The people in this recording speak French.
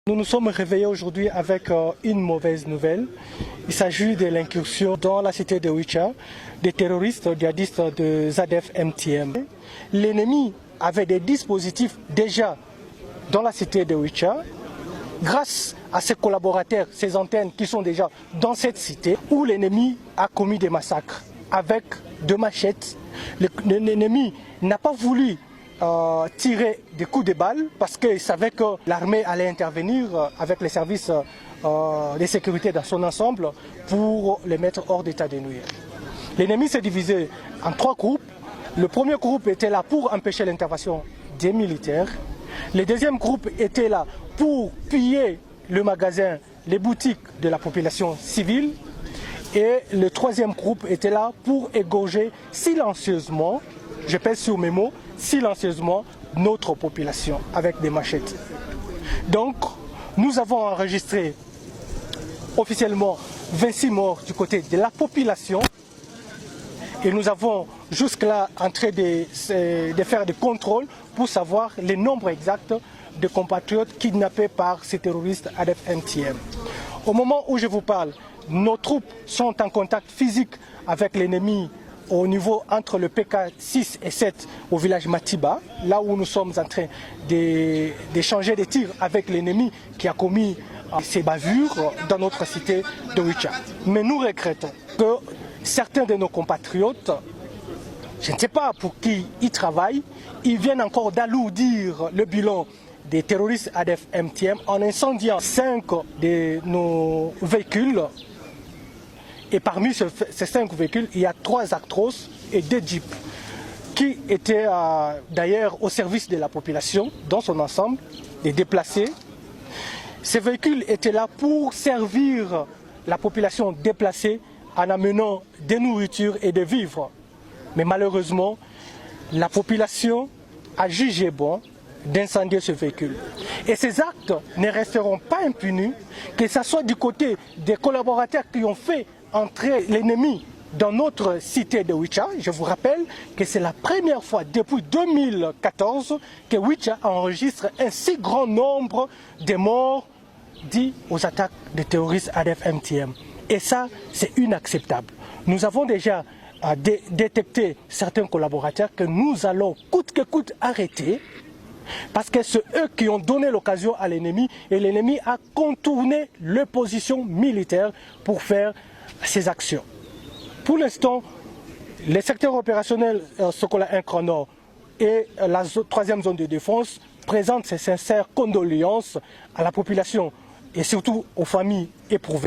Nous nous sommes réveillés aujourd'hui avec une mauvaise nouvelle. Il s'agit de l'incursion dans la cité de Wicha des terroristes djihadistes de ZF-MTM. L'ennemi avait des dispositifs déjà dans la cité de Wicha. Grâce à ses collaborateurs, ses antennes qui sont déjà dans cette cité, où l'ennemi a commis des massacres avec deux machettes. L'ennemi n'a pas voulu tirer des coups de balle parce qu'il savait que l'armée allait intervenir avec les services de sécurité dans son ensemble pour les mettre hors d'état de nuire. L'ennemi s'est divisé en trois groupes. Le premier groupe était là pour empêcher l'intervention des militaires. Le deuxième groupe était là pour piller le magasin, les boutiques de la population civile. Et le troisième groupe était là pour égorger silencieusement, je pèse sur mes mots, silencieusement notre population avec des machettes. Donc, nous avons enregistré officiellement 26 morts du côté de la population et nous avons jusque-là en train de faire des contrôles pour savoir le nombre exact de compatriotes kidnappés par ces terroristes ZF-MTM. Au moment où je vous parle, nos troupes sont en contact physique avec l'ennemi au niveau entre le PK 6 et 7 au village Matiba, là où nous sommes en train d'échanger des tirs avec l'ennemi qui a commis ces bavures dans notre cité de Wicha. Mais nous regrettons que certains de nos compatriotes, je ne sais pas pour qui ils travaillent, ils viennent encore d'alourdir le bilan des terroristes ZF-MTM en incendiant 5 de nos véhicules. Et parmi ces 5 véhicules, il y a 3 Actros et 2 Jeeps qui étaient d'ailleurs au service de la population dans son ensemble, des déplacés. Ces véhicules étaient là pour servir la population déplacée en amenant des nourritures et des vivres. Mais malheureusement, la population a jugé bon d'incendier ce véhicule. Et ces actes ne resteront pas impunis, que ce soit du côté des collaborateurs qui ont fait entrer l'ennemi dans notre cité de Wicha. Je vous rappelle que c'est la première fois depuis 2014 que Wicha enregistre un si grand nombre de morts dus aux attaques des terroristes ZF-MTM. Et ça, c'est inacceptable. Nous avons déjà détecté certains collaborateurs que nous allons coûte que coûte arrêter parce que c'est eux qui ont donné l'occasion à l'ennemi et l'ennemi a contourné les positions militaires pour faire ces actions. Pour l'instant, les secteurs opérationnels Sokola 1 Grand Nord et la 3e zone de défense présentent ses sincères condoléances à la population et surtout aux familles éprouvées.